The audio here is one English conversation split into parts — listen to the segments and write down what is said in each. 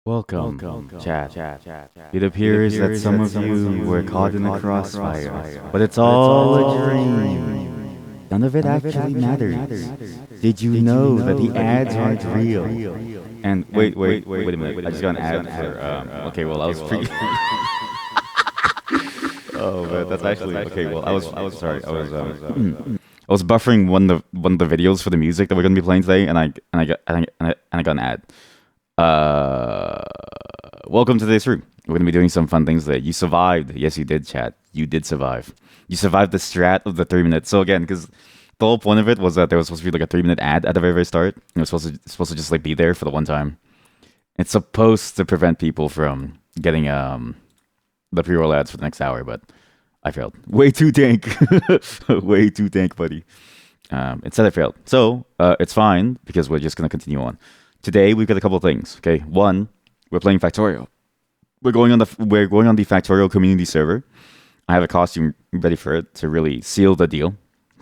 Welcome, chat. It appears that some of you were caught in the crossfire, but it's all a dream. None of it actually matters. Did you know that the ads aren't real? And wait a minute. I just got an ad for. Okay, well, I was pre. Oh man, that's actually okay. Well, I was sorry. I was buffering one of the videos for the music that we're gonna be playing today, and I got an ad. Uh, Welcome to today's room. We're gonna be doing some fun things today. You survived. Yes, you did, chat. You did survive. You survived the strat of the 3 minutes. So again, because the whole point of it was that there was supposed to be like a 3 minute ad at the very start. It was supposed to just like be there for the one time. It's supposed to prevent people from getting the pre-roll ads for the next hour, but I failed. Way too dank. Way too dank, buddy. Instead, I failed. So it's fine because we're just gonna continue on. Today we've got a couple of things. Okay, one, we're playing Factorio. We're going on the Factorio community server. I have a costume ready for it to really seal the deal.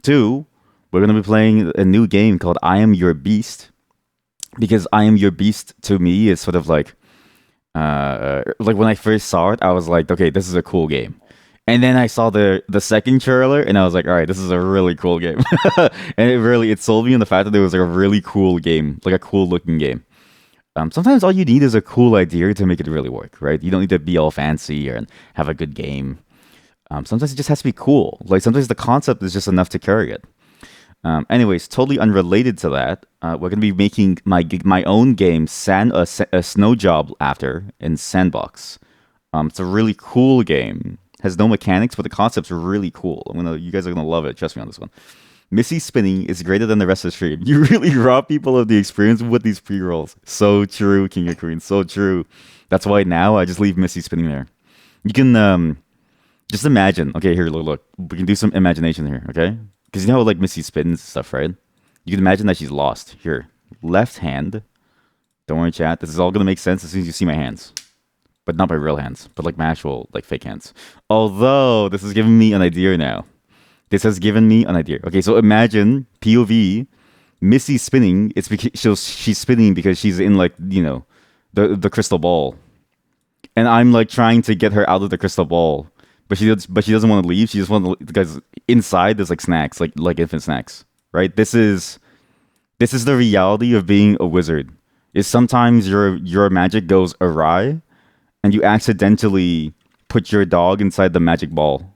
Two, we're gonna be playing a new game called I Am Your Beast, because I Am Your Beast to me is sort of like when I first saw it, I was like, okay, this is a cool game. And then I saw the second trailer, and I was like, all right, this is a really cool game. And it sold me on the fact that it was like a really cool game, like a cool looking game. Sometimes all you need is a cool idea to make it really work, right? You don't need to be all fancy and have a good game. Sometimes it just has to be cool. Like sometimes the concept is just enough to carry it. Anyways, totally unrelated to that, we're gonna be making my own game, a snow job after in Sandbox. It's a really cool game. Has no mechanics, but the concept's really cool. You guys are gonna love it. Trust me on this one. Missy spinning is greater than the rest of the stream. You really rob people of the experience with these pre-rolls. So true, King of Queens. So true. That's why now I just leave Missy spinning there. You can just imagine. Okay, here, look. We can do some imagination here, okay? Because you know how like Missy spins and stuff, right? You can imagine that she's lost. Here, left hand. Don't worry, chat. This is all gonna make sense as soon as you see my hands, but not my real hands, but like my actual like fake hands. Although this has given me an idea now. This has given me an idea. Okay, so imagine POV, Missy spinning. It's because she's spinning because she's in like the crystal ball, and I'm like trying to get her out of the crystal ball, but she doesn't want to leave. She just wants to, because inside there's like snacks, like infant snacks, right? This is the reality of being a wizard. Is sometimes your magic goes awry, and you accidentally put your dog inside the magic ball.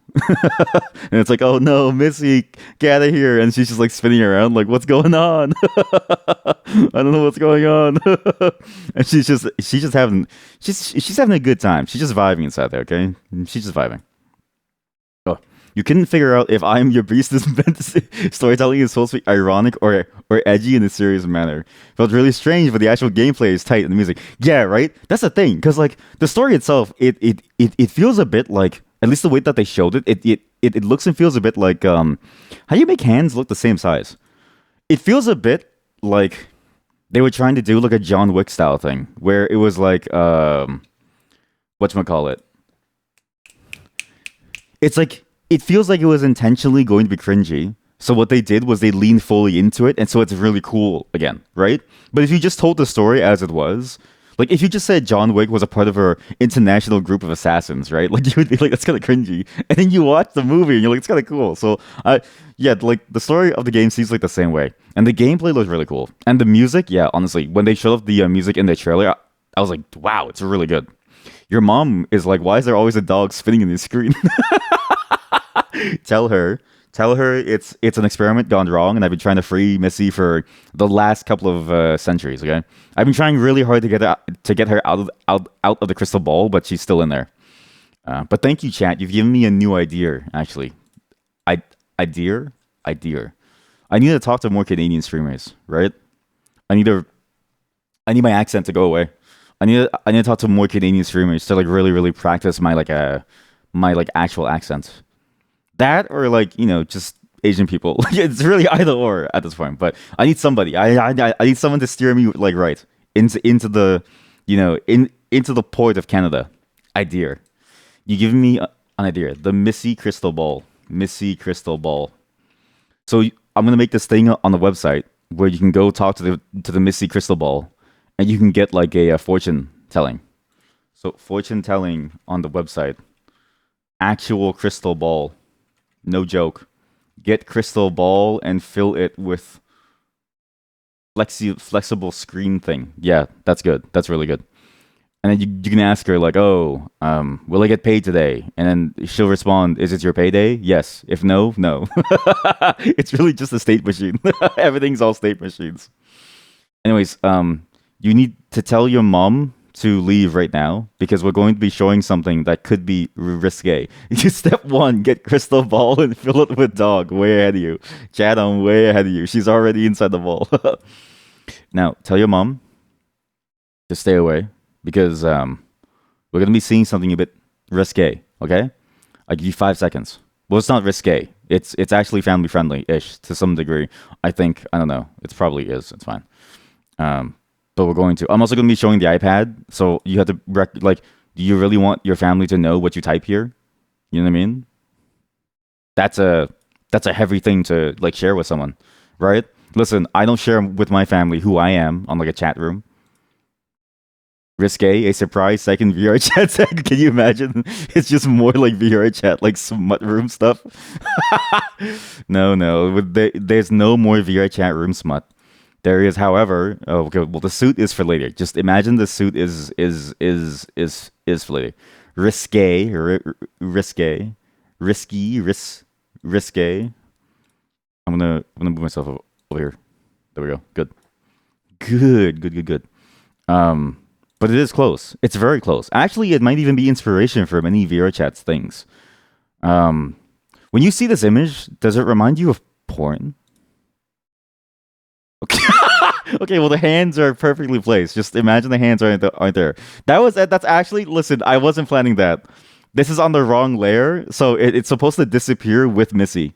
And it's like, oh no, Missy, get out of here. And she's just like spinning around, like, what's going on? I don't know what's going on. And she's having a good time. She's just vibing inside there, okay? She's just vibing. Oh, you couldn't figure out if I Am Your Beast is meant to say storytelling is supposed to be ironic or edgy in a serious manner. Felt really strange, but the actual gameplay is tight and the music. Yeah, right? That's the thing, because like the story itself, it feels a bit like, at least the way that they showed it looks and feels a bit like how you make hands look the same size. It feels a bit like they were trying to do like a John Wick style thing, where it was like whatchamacallit. It's like it feels like it was intentionally going to be cringy. So what they did was they leaned fully into it, and so it's really cool again, right? But if you just told the story as it was, like if you just said John Wick was a part of her international group of assassins, right? Like you would be like, that's kind of cringy. And then you watch the movie and you're like, it's kind of cool. So yeah, like the story of the game seems like the same way, and the gameplay looks really cool, and the music, yeah, honestly, when they showed up the music in the trailer, I was like, wow, it's really good. Your mom is like, why is there always a dog spinning in the screen? Tell her. Tell her it's an experiment gone wrong, and I've been trying to free Missy for the last couple of centuries. Okay, I've been trying really hard to get her out of the crystal ball, but she's still in there. But thank you, chat. You've given me a new idea. Actually, idea. I need to talk to more Canadian streamers. Right? I need to. I need my accent to go away. I need to talk to more Canadian streamers to like really practice my like actual accent. That or like just Asian people. It's really either or at this point. But I need somebody. I need someone to steer me like right into the into the port of Canada. Idea. You give me an idea. The Missy Crystal Ball. Missy Crystal Ball. So I'm gonna make this thing on the website where you can go talk to the Missy Crystal Ball, and you can get like a fortune telling. So fortune telling on the website, actual crystal ball, no joke. Get crystal ball and fill it with flexible screen thing. Yeah, that's good. That's really good. And then you can ask her like, "Oh, will I get paid today?" And then she'll respond, "Is it your payday?" Yes. If no, no. It's really just a state machine. Everything's all state machines. Anyways, you need to tell your mom to leave right now because we're going to be showing something that could be risque. Step one, get crystal ball and fill it with dog. Way ahead of you. Chad, I'm way ahead of you. She's already inside the ball. Now, tell your mom to stay away because we're going to be seeing something a bit risque, okay? I give you 5 seconds. Well, it's not risque. It's actually family friendly ish to some degree. I think. I don't know. It probably is. It's fine. Um, but we're going to. I'm also going to be showing the iPad, so you have to like. Do you really want your family to know what you type here? You know what I mean? That's a heavy thing to like share with someone, right? Listen, I don't share with my family who I am on like a chat room. Risque, a surprise second VR chat tag. Can you imagine? It's just more like VR chat, like smut room stuff. No, no, there's no more VR chat room smut. There is, however, oh, okay. Well, the suit is for later. Just imagine the suit is for later. Risque, risque, risque. I'm gonna move myself over here. There we go. Good, good. Um, but it is close. It's very close. Actually, it might even be inspiration for many VR chats things. Um, when you see this image, does it remind you of porn? Okay. Okay, well the hands are perfectly placed. Just imagine the hands aren't there. That's actually listen. I wasn't planning that. This is on the wrong layer, so it's supposed to disappear with Missy,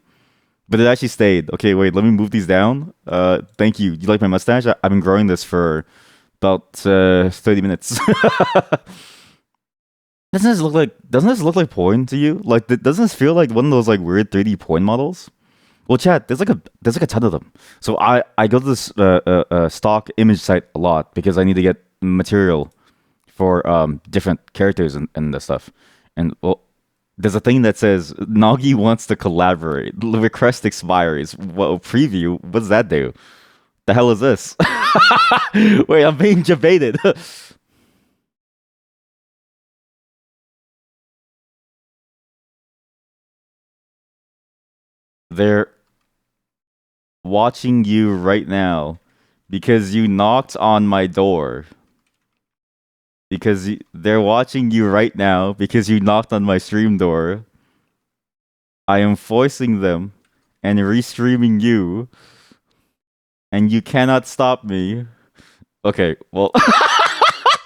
but it actually stayed. Okay, wait. Let me move these down. Thank you. You like my mustache? I've been growing this for about 30 minutes. Doesn't this look like porn to you? Like doesn't this feel like one of those like weird 3D porn models? Well, chat, there's like a ton of them. So I go to this stock image site a lot because I need to get material for different characters and the stuff. And well, there's a thing that says Nagi wants to collaborate. The request expires. Well, preview. What does that do? The hell is this? Wait, I'm being debated. They're watching you right now because you knocked on my door. They're watching you right now because you knocked on my stream door. I am forcing them and restreaming you, and you cannot stop me. Okay, well,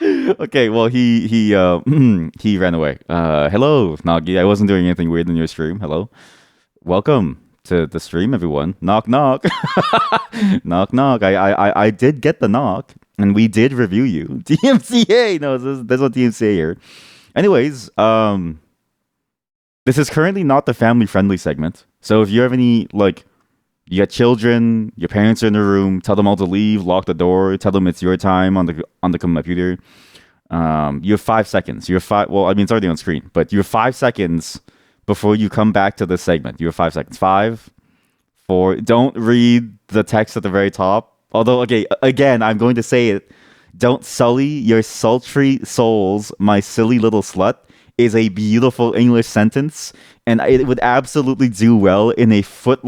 okay, well, he ran away. Hello, Nagi. I wasn't doing anything weird in your stream. Hello, welcome to the stream, everyone. Knock, knock, knock, knock. I did get the knock, and we did review you. DMCA. No, there's no DMCA here. Anyways, this is currently not the family friendly segment. So if you have any like you got children, your parents are in the room, tell them all to leave, lock the door, tell them it's your time on the computer. You have 5 seconds. You have five. Well, I mean, it's already on screen, but you have 5 seconds before you come back to this segment. You have 5 seconds. Five, four. Don't read the text at the very top. Although, okay, again, I'm going to say it. Don't sully your sultry souls, my silly little slut, is a beautiful English sentence, and it would absolutely do well in a foot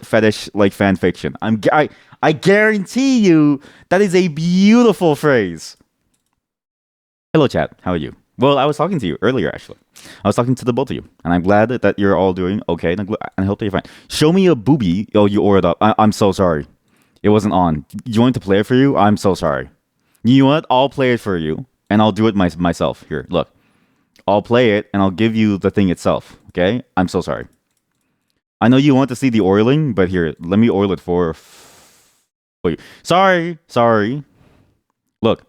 fetish like fan fiction. I guarantee you that is a beautiful phrase. Hello, chat. How are you? Well, I was talking to you earlier, actually. I was talking to the both of you, and I'm glad that you're all doing okay, and I hope that you're fine. Show me a booby. Oh, you ordered up. I'm so sorry. It wasn't on. You want to play it for you? I'm so sorry. You know what? I'll play it for you, and I'll do it myself. Here, look. I'll play it, and I'll give you the thing itself. Okay? I'm so sorry. I know you want to see the oiling, but here, let me oil it for you. Sorry. Look.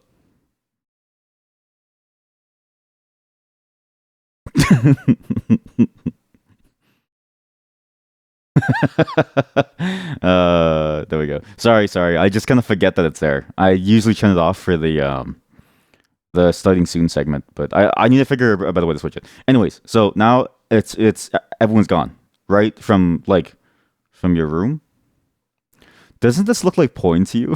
There we go. Sorry. I just kind of forget that it's there. I usually turn it off for the the starting soon segment, but I need to figure a better way to switch it. Anyways, so now it's everyone's gone, right? From your room. Doesn't this look like porn to you?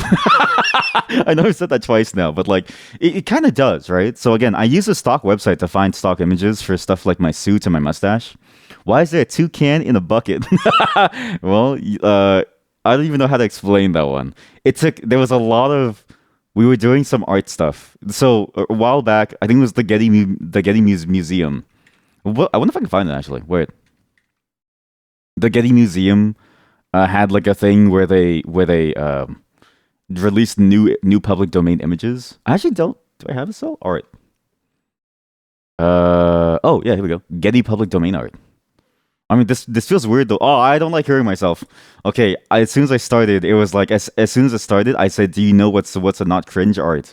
I know I've said that twice now, but like it kind of does, right? So again, I use a stock website to find stock images for stuff like my suit and my mustache. Why is there a toucan in a bucket? Well, I don't even know how to explain that one. There was a lot of we were doing some art stuff. So a while back, I think it was the Museum. I wonder if I can find it actually. Wait, the Getty Museum had like a thing where they released new public domain images. I actually don't. Do I have it still? All right. Oh yeah, here we go. Getty public domain art. I mean, this feels weird though. Oh, I don't like hearing myself. Okay, as soon as I started, it was like as soon as it started, I said, "Do you know what's a not cringe art?"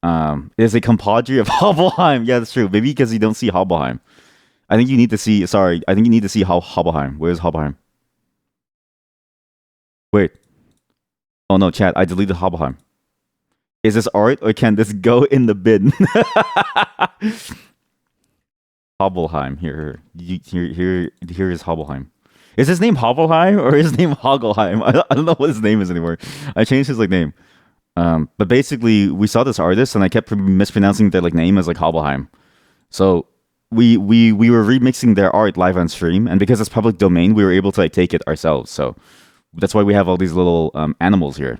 It's a compadre of Hobbleheim. Yeah, that's true. Maybe because you don't see Hobbleheim. I think you need to see. Sorry, I think you need to see how Hobbleheim. Where's Hobbleheim? Wait. Oh no, chat. I deleted Hobbleheim. Is this art or can this go in the bin? Hobbleheim. Here is Hobbleheim. Is his name Hobbleheim or is his name Hoggleheim? I don't know what his name is anymore. I changed his like name. But basically, we saw this artist, and I kept mispronouncing their like name as like Hobbleheim. So we were remixing their art live on stream, and because it's public domain, we were able to like take it ourselves. So that's why we have all these little animals here.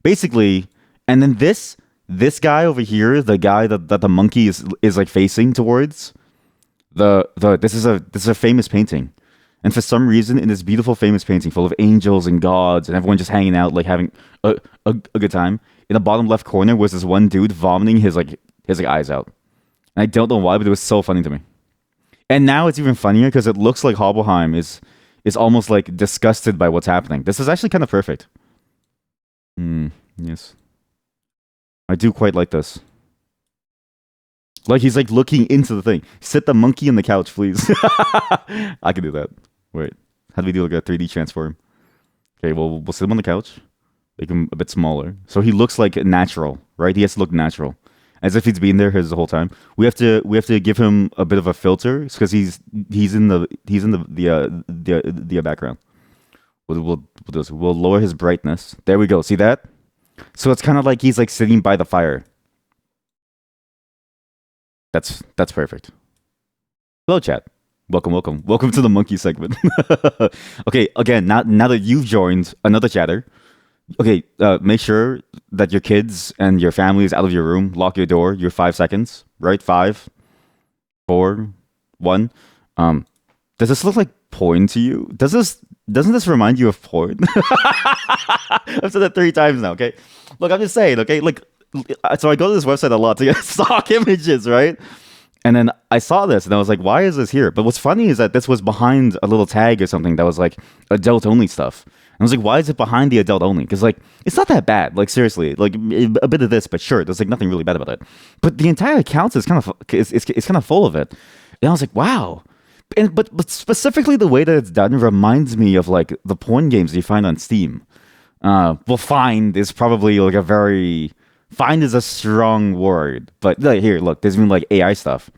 Basically, and then this guy over here, the guy that the monkey is like facing towards. This is a famous painting, and for some reason, in this beautiful famous painting full of angels and gods and everyone just hanging out, like having a good time, in the bottom left corner was this one dude vomiting his eyes out. And I don't know why, but it was so funny to me. And now it's even funnier because it looks like Hobbleheim is almost like disgusted by what's happening. This is actually kind of perfect. Yes, I do quite like this. Like he's like looking into the thing. Sit the monkey on the couch, please. I can do that. Wait, how do we do like a 3D transform? Okay, well we'll sit him on the couch, make him a bit smaller, so he looks like natural, right? He has to look natural, as if he's been there his whole time. We have to give him a bit of a filter because he's in the background. We'll lower his brightness. There we go. See that? So it's kind of like he's like sitting by the fire. That's perfect. Hello, chat. Welcome to the monkey segment. Okay, again, now that you've joined another chatter, okay, make sure that your kids and your family is out of your room. Lock your door. Your 5 seconds, right? Five, four, one. Does this look like porn to you? Doesn't this remind you of porn? I've said that 3 times now. Okay, look, I'm just saying. Okay, like. So I go to this website a lot to get stock images, right? And then I saw this and I was like, why is this here? But what's funny is that this was behind a little tag or something that was like adult only stuff. And I was like, why is it behind the adult only? Because like it's not that bad. Like seriously, like a bit of this, but sure, there's like nothing really bad about it. But the entire account is kind of it's kind of full of it. And I was like, wow. And but specifically the way that it's done reminds me of like the porn games you find on Steam. Well, find is probably like a very find is a strong word, but like, here, look, there's even like AI stuff.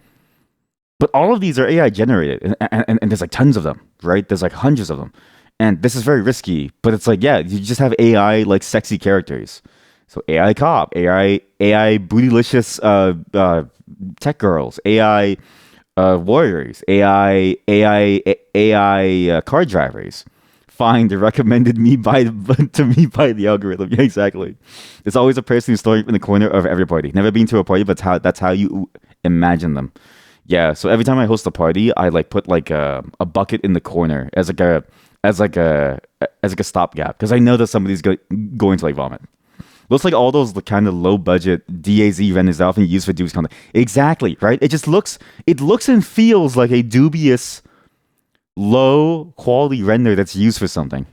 But all of these are AI generated, and there's like tons of them, right? There's like hundreds of them. And this is very risky, but it's like, yeah, you just have AI like sexy characters. So AI cop, AI bootylicious tech girls, AI warriors, AI car drivers. Find recommended me by to me by the algorithm. Yeah, exactly. There's always a person who's throwing in the corner of every party. Never been to a party, but that's how you imagine them. Yeah. So every time I host a party, I like put like a bucket in the corner as like a stopgap because I know that somebody's going to like vomit. Looks like all those kind of low budget DAZ renders often used for dubious content. Exactly right. It looks and feels like a dubious low quality render that's used for something.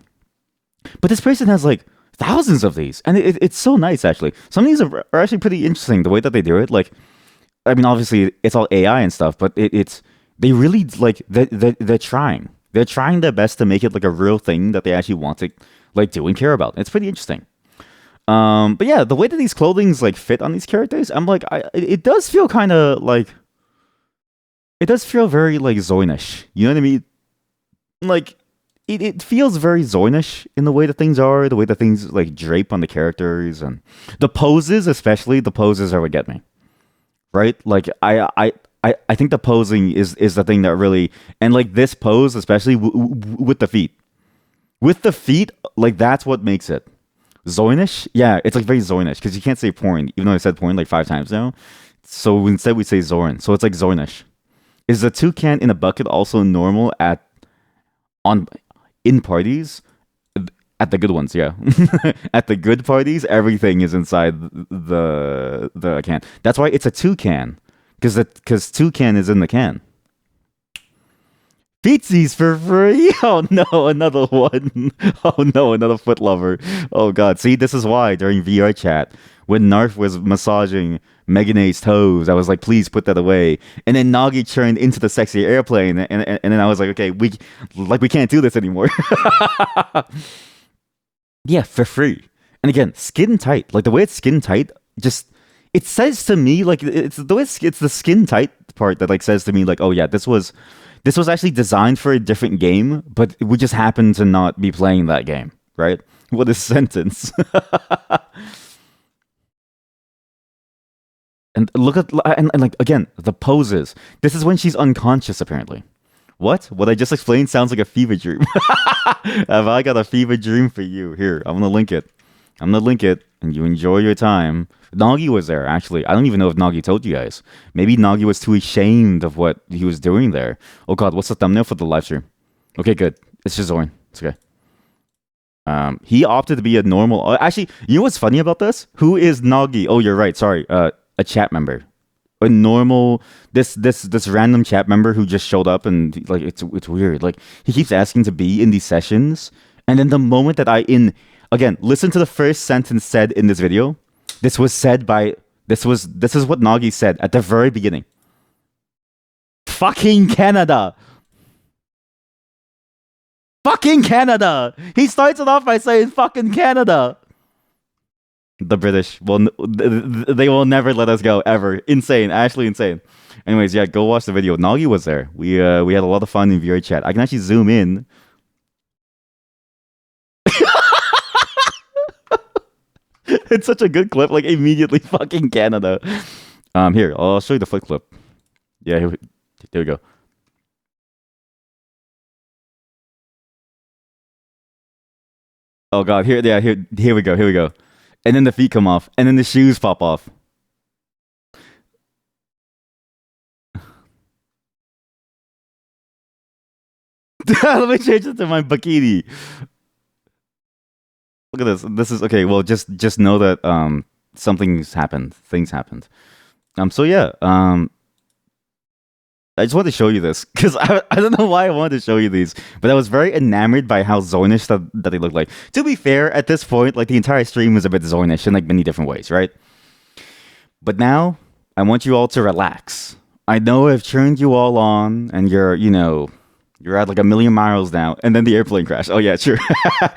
But this person has like thousands of these, and it's so nice actually. Some of these are actually pretty interesting the way that they do it. Like, I mean, obviously it's all AI and stuff, but it's they really like they're trying. They're trying their best to make it like a real thing that they actually want to like do and care about. It's pretty interesting. But yeah, the way that these clothings like fit on these characters, I'm like, it does feel kind of like it does feel very like Zoinish. You know what I mean? Like it feels very Zoinish in the way that things are, the way that things like drape on the characters and the poses, especially the poses are what get me. Right? Like I think the posing is the thing that really and like this pose, especially with the feet. With the feet, like that's what makes it. Zoinish? Yeah, it's like very Zoinish because you can't say porn, even though I said porn like 5 times now. So instead we say Zorn. So it's like Zornish. Is the toucan in a bucket also normal at on in parties? At the good ones, yeah. At the good parties, everything is inside the can. That's why it's a toucan, because toucan is in the can. Pizzies for free? Oh no, another one. Oh no, another foot lover. Oh god. See, this is why during VR chat, when Narf was massaging Meganae's toes, I was like, please put that away. And then Nagi turned into the sexy airplane, and then I was like, okay, we can't do this anymore. Yeah, for free. And again, skin tight. Like the way it's skin tight, just it says to me like it's the way it's the skin tight part that like says to me like, oh yeah, this was actually designed for a different game, but we just happen to not be playing that game, right? What a sentence. And look at and like again, the poses. This is when she's unconscious apparently. What I just explained sounds like a fever dream. Have I got a fever dream for you? Here, I'm gonna link it. I'm gonna link it, and you enjoy your time. Nagi was there, actually. I don't even know if Nagi told you guys. Maybe Nagi was too ashamed of what he was doing there. Oh god, what's the thumbnail for the live stream? Okay, good. It's just Zorn. It's okay. He opted to be a normal. Actually, you know what's funny about this? Who is Nagi? Oh, you're right. Sorry. A chat member. A normal this random chat member who just showed up and like it's weird. Like he keeps asking to be in these sessions, and then the moment that I in again listen to the first sentence said in this video. This was said by this is what Nagi said at the very beginning. Fucking Canada. Fucking Canada. He starts it off by saying fucking Canada. The British will they will never let us go ever. Insane, actually insane. Anyways, yeah, go watch the video. Nagi was there. We had a lot of fun in VR chat. I can actually zoom in. It's such a good clip. Like immediately, fucking Canada. Here I'll show you the foot clip. Yeah, there we go. Oh god, here we go. Here we go. And then the feet come off, and then the shoes pop off. Let me change it to my bikini. Look at this. This is okay. Well, just know that something's happened. Things happened. So yeah. I just wanted to show you this because I don't know why I wanted to show you these, but I was very enamored by how Zornish that they look like. To be fair, at this point, like the entire stream is a bit Zornish in like many different ways, right? But now I want you all to relax. I know I've turned you all on, and you're at like a million miles now, and then the airplane crashed. Oh yeah, sure.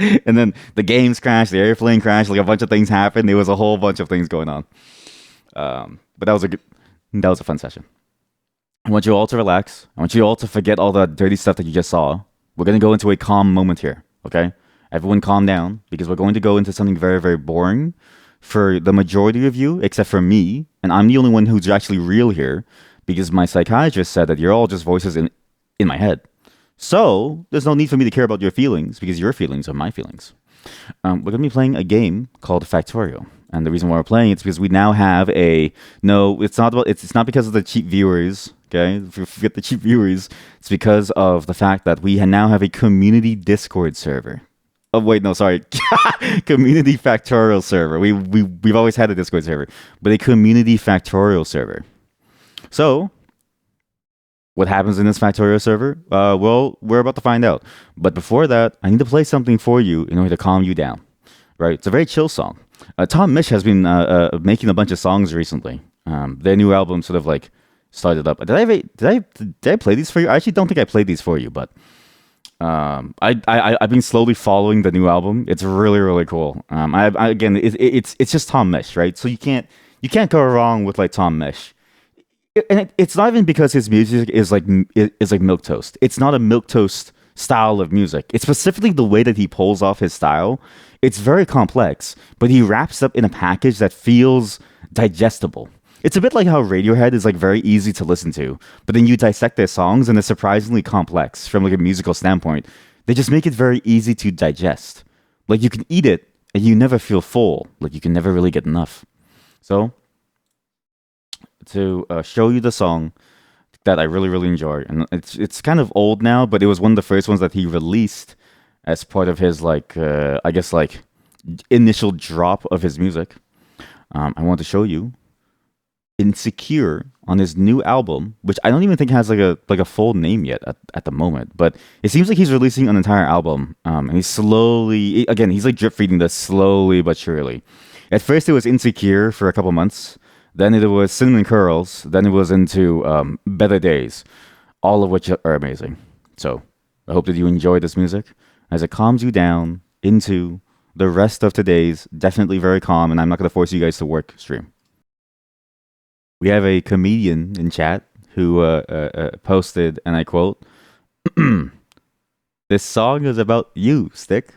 And then the games crashed, the airplane crashed, like a bunch of things happened. There was a whole bunch of things going on. But that was a fun session. I want you all to relax. I want you all to forget all the dirty stuff that you just saw. We're going to go into a calm moment here, okay? Everyone calm down because we're going to go into something very, very boring for the majority of you, except for me. And I'm the only one who's actually real here because my psychiatrist said that you're all just voices in my head. So there's no need for me to care about your feelings because your feelings are my feelings. We're going to be playing a game called Factorio. And the reason why we're playing it's because we now have it's not because of the cheap viewers. Okay, if you forget the cheap viewers, it's because of the fact that we now have a community Discord server. Oh wait, no, sorry, community Factorial server. We've always had a Discord server, but a community Factorial server. So, what happens in this Factorial server? Well, we're about to find out. But before that, I need to play something for you in order to calm you down. Right? It's a very chill song. Tom Misch has been making a bunch of songs recently. Their new album sort of like started up. Did I play these for you? I actually don't think I played these for you, but I've been slowly following the new album. It's really really cool. Again, it's just Tom Misch, right? So you can't go wrong with like Tom Misch. It's not even because his music is like milk toast. It's not a milk toast style of music. It's specifically the way that he pulls off his style. It's very complex, but he wraps up in a package that feels digestible. It's a bit like how Radiohead is like very easy to listen to, but then you dissect their songs and they're surprisingly complex from like a musical standpoint. They just make it very easy to digest. Like you can eat it and you never feel full. Like you can never really get enough. So to show you the song that I really really enjoy, and it's kind of old now, but it was one of the first ones that he released as part of his like I guess like initial drop of his music. I want to show you Insecure on his new album, which I don't even think has like a full name yet at the moment. But it seems like he's releasing an entire album. And he's slowly again he's like drip feeding this slowly but surely. At first it was Insecure for a couple months, then it was Cinnamon Curls, then it was into Better Days, all of which are amazing. So I hope that you enjoy this music as it calms you down into the rest of today's definitely very calm, and I'm not going to force you guys to work stream. We have a comedian in chat who posted, and I quote, "This song is about you, Stick."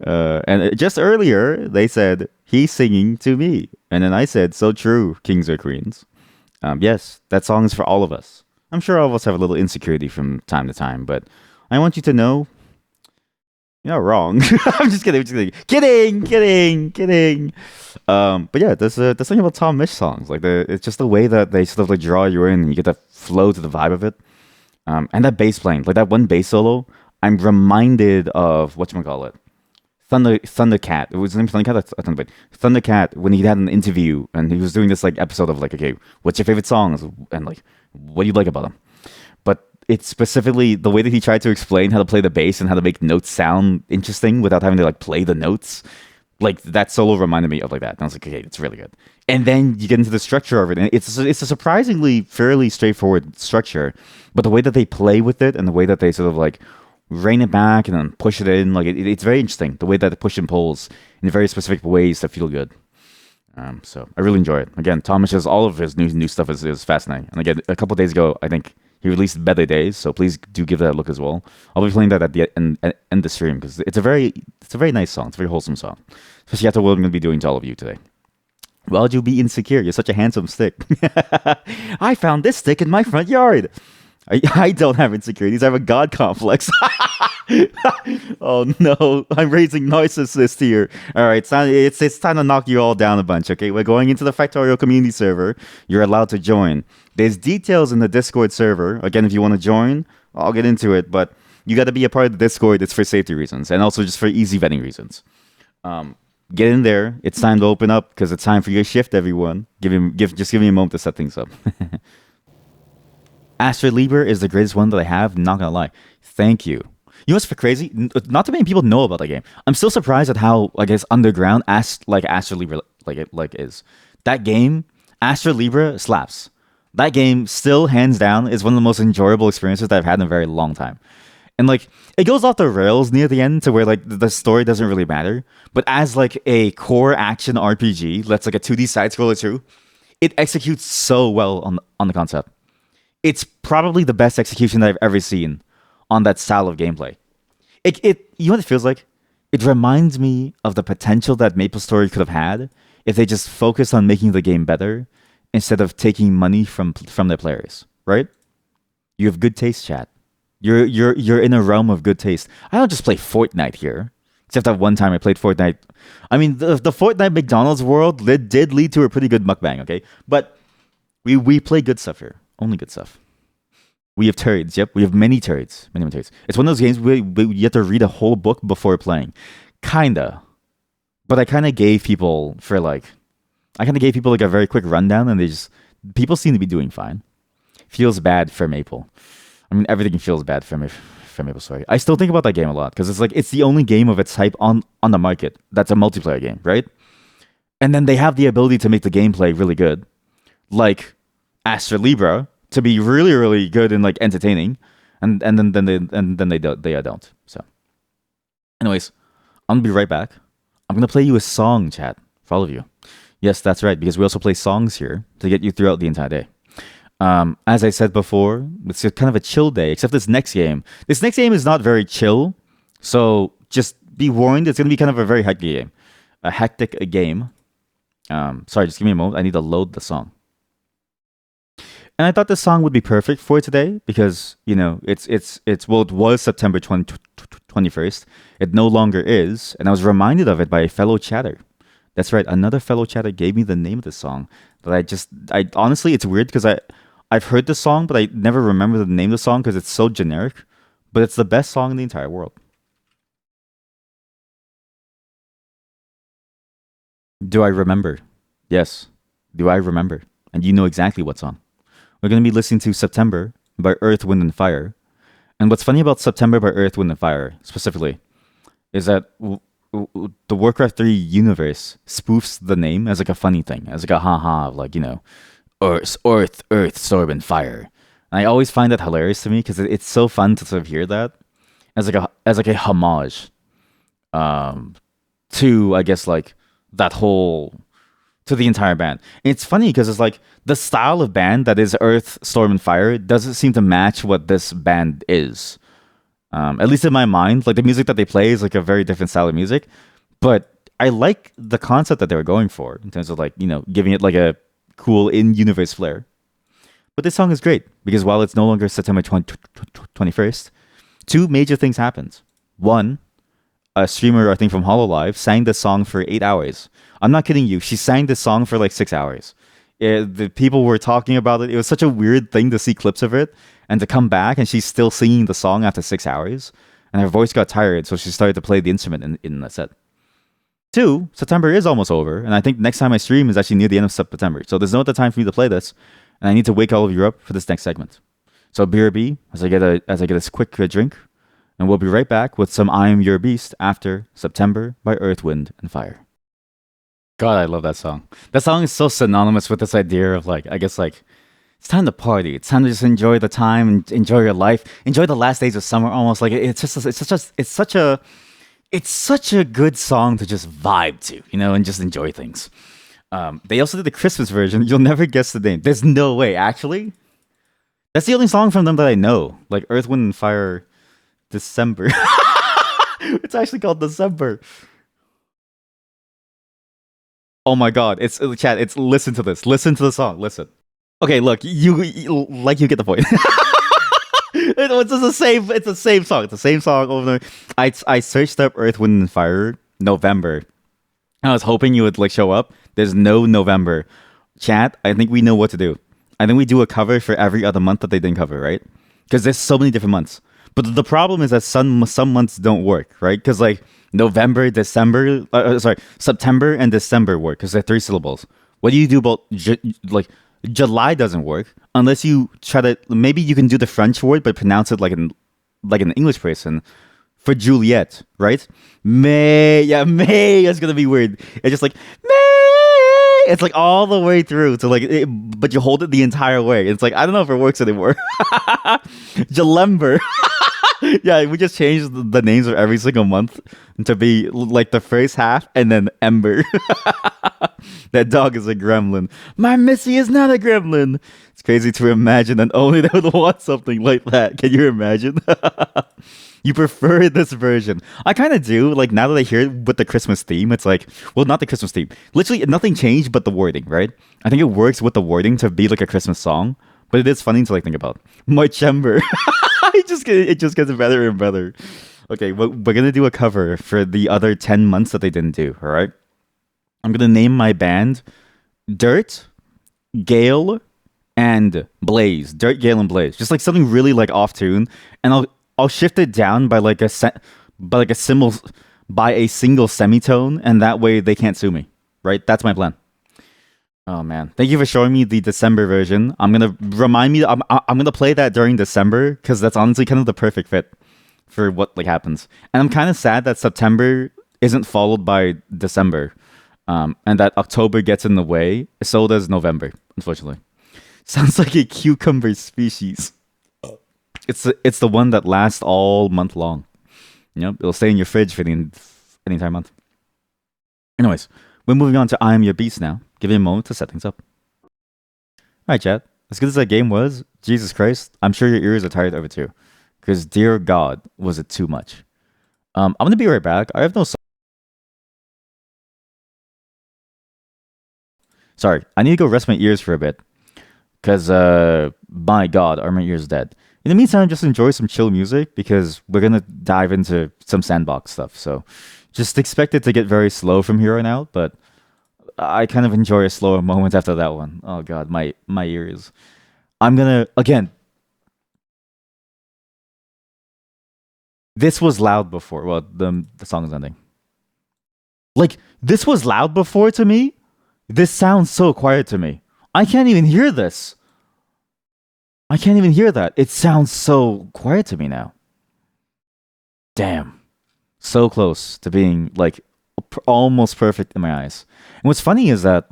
And just earlier, they said, "He's singing to me." And then I said, "So true, kings or queens." Yes, that song is for all of us. I'm sure all of us have a little insecurity from time to time, but I want you to know you're not wrong. I'm just kidding. I'm just kidding. Kidding. Kidding. Kidding. But yeah, there's something about Tom Misch songs. Like it's just the way that they sort of like draw you in, and you get that flow to the vibe of it. And that bass playing, like that one bass solo, I'm reminded of whatchamacallit. Thundercat. It was his name Thundercat. Thundercat when he had an interview and he was doing this like episode of like, okay, what's your favorite songs and like what do you like about them? But it's specifically the way that he tried to explain how to play the bass and how to make notes sound interesting without having to like play the notes. Like that solo reminded me of like that. And I was like, okay, it's really good. And then you get into the structure of it, and it's a surprisingly fairly straightforward structure, but the way that they play with it and the way that they sort of like rein it back and then push it in, like it's very interesting. The way that they push and pulls in very specific ways that feel good. So I really enjoy it. Again, Thomas says all of his new stuff is fascinating. And again, a couple days ago, I think he released Better Days, so please do give that a look as well. I'll be playing that at the end the stream because it's a very nice song. It's a very wholesome song, especially after what I'm going to be doing to all of you today. Why would you be insecure? You're such a handsome stick. I found this stick in my front yard. I don't have insecurities. I have a god complex. Oh no, I'm raising narcissist here. All right, it's time to knock you all down a bunch. Okay, we're going into the Factorial community server. You're allowed to join. There's details in the Discord server. Again, if you want to join, I'll get into it. But you got to be a part of the Discord. It's for safety reasons and also just for easy vetting reasons. Get in there. It's time to open up because it's time for your shift, everyone. Just give me a moment to set things up. Astra Libra is the greatest one that I have. Not gonna lie. Thank you. You know what's crazy? Not too many people know about that game. I'm still surprised at how I guess underground Astra Libra like is. That game, Astra Libra slaps. That game still hands down is one of the most enjoyable experiences that I've had in a very long time. And like it goes off the rails near the end to where like the story doesn't really matter. But as like a core action RPG, that's like a 2D side scroller too, it executes so well on the concept. It's probably the best execution that I've ever seen on that style of gameplay. It you know what it feels like? It reminds me of the potential that MapleStory could have had if they just focused on making the game better instead of taking money from their players, right? You have good taste, chat. You're in a realm of good taste. I don't just play Fortnite here. Except that one time I played Fortnite. I mean, the Fortnite McDonald's world did lead to a pretty good mukbang, okay? But we play good stuff here. Only good stuff. We have turds. Yep, we have many turds. Many turds. It's one of those games where you have to read a whole book before playing. Kinda. But I kind of gave people like a very quick rundown, and people seem to be doing fine. Feels bad for Maple. I mean, everything feels bad for Maple Story. I still think about that game a lot because it's the only game of its type on the market that's a multiplayer game, right? And then they have the ability to make the gameplay really good, like Astra Libra, to be really, really good and like entertaining. and then they don't. So, anyways, I'm gonna be right back. I'm gonna play you a song, chat, for all of you. Yes, that's right, because we also play songs here to get you throughout the entire day. As I said before, it's kind of a chill day, except this next game. This next game is not very chill, so just be warned, it's going to be kind of a very hectic game. A hectic game. Sorry, just give me a moment. I need to load the song. And I thought this song would be perfect for today because, well, it was September 21st. It no longer is, and I was reminded of it by a fellow chatter. That's right, another fellow chatter gave me the name of the song that I honestly, it's weird because I've heard the song, but I never remember the name of the song because it's so generic. But it's the best song in the entire world. Do I remember? Yes. Do I remember? And you know exactly what song. We're going to be listening to September by Earth, Wind, and Fire. And what's funny about September by Earth, Wind, and Fire specifically is that the Warcraft 3 universe spoofs the name as like a funny thing, as like a haha, of like, Earth, Storm, and Fire. And I always find that hilarious to me because it's so fun to sort of hear that as like a homage to, I guess, like that whole to the entire band. And it's funny because it's like the style of band that is Earth, Storm, and Fire doesn't seem to match what this band is. At least in my mind, like the music that they play is like a very different style of music, but I like the concept that they were going for in terms of like giving it like a cool in-universe flair. But this song is great because while it's no longer September 21st, two major things happened. One, a streamer, I think from Hololive, sang this song for 8 hours. I'm not kidding you. She sang this song for like 6 hours. The people were talking about it. It was such a weird thing to see clips of it and to come back and she's still singing the song after 6 hours. And her voice got tired, so she started to play the instrument in the set. Two, September is almost over, and I think next time I stream is actually near the end of September. So there's no other time for me to play this, and I need to wake all of you up for this next segment. So BRB, as I get a quick drink, and we'll be right back with some I Am Your Beast after September by Earth, Wind, and Fire. God, I love that song. That song is so synonymous with this idea of like, I guess like, it's time to party. It's time to just enjoy the time and enjoy your life. Enjoy the last days of summer almost. Like it's such a good song to just vibe to, and just enjoy things. They also did the Christmas version. You'll never guess the name. There's no way, actually. That's the only song from them that I know. Like Earth, Wind, and Fire, December. It's actually called December. Oh my god! It's chat. It's listen to this. Listen to the song. Listen. Okay, look. You get the point. It's the same. It's the same song. It's the same song over there. I searched up Earth, Wind, and Fire November. I was hoping you would like show up. There's no November. Chat. I think we know what to do. I think we do a cover for every other month that they didn't cover, right? Because there's so many different months. But the problem is that some months don't work, right? Because like November, December, September and December work because they're three syllables. What do you do about like July doesn't work unless you try to maybe you can do the French word but pronounce it like an English person for Juliet, right? May is gonna be weird. It's just like May. It's like all the way through to like, but you hold it the entire way. It's like I don't know if it works anymore. Jalember. Yeah, we just changed the names of every single month to be like the first half and then Ember. That dog is a gremlin. My Missy is not a gremlin. It's crazy to imagine that only they would want something like that. Can you imagine? You prefer this version. I kind of do. Like now that I hear it with the Christmas theme, it's like, well, not the Christmas theme. Literally nothing changed but the wording, right? I think it works with the wording to be like a Christmas song, but it is funny to like think about. My chamber. It just gets better and better. Okay, we're gonna do a cover for the other 10 months that they didn't do. All right, I'm gonna name my band Dirt, Gale, and Blaze. Dirt, Gale, and Blaze. Just like something really like off tune, and I'll shift it down by like a single semitone, and that way they can't sue me. Right? That's my plan. Oh man, thank you for showing me the December version. I'm gonna I'm gonna play that during December because that's honestly kind of the perfect fit for what like happens. And I'm kind of sad that September isn't followed by December, and that October gets in the way. So does November, unfortunately. Sounds like a cucumber species. It's the one that lasts all month long. It'll stay in your fridge for the entire month. Anyways, we're moving on to I Am Your Beast now. Give me a moment to set things up. All right, chat. As good as that game was, Jesus Christ, I'm sure your ears are tired of it too. Because dear God, was it too much? I'm gonna be right back. I have no. Sorry, I need to go rest my ears for a bit. Because my God, are my ears dead? In the meantime, just enjoy some chill music because we're gonna dive into some sandbox stuff. So, just expect it to get very slow from here on out. But I kind of enjoy a slower moment after that one. Oh God, my ears. I'm gonna again. This was loud before. Well, the song is ending. Like this was loud before to me. This sounds so quiet to me. I can't even hear this. I can't even hear that. It sounds so quiet to me now. Damn. So close to being like almost perfect in my eyes. And what's funny is that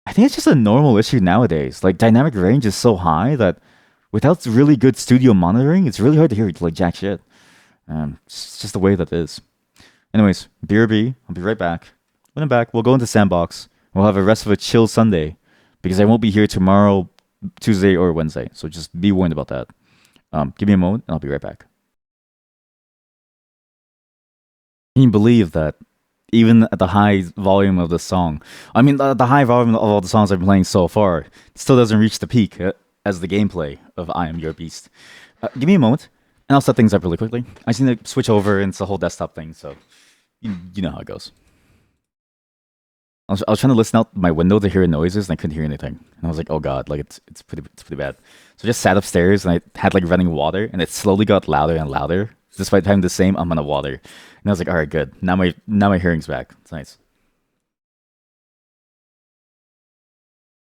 I think it's just a normal issue nowadays. Like dynamic range is so high that without really good studio monitoring, it's really hard to hear like jack shit. It's just the way that it is. Anyways, BRB, I'll be right back. When I'm back, we'll go into Sandbox. We'll have a rest of a chill Sunday because I won't be here tomorrow, Tuesday, or Wednesday. So just be warned about that. Give me a moment and I'll be right back. Can you believe that even at the high volume of the song, I mean, the high volume of all the songs I've been playing so far, it still doesn't reach the peak as the gameplay of I Am Your Beast. Give me a moment and I'll set things up really quickly. I just need to switch over into the whole desktop thing, so you know how it goes. I was trying to listen out my window to hear noises and I couldn't hear anything. And I was like, oh God, like it's pretty bad. So I just sat upstairs and I had like running water and it slowly got louder and louder. Despite having the same amount of water. And I was like, all right, good. Now my hearing's back. It's nice.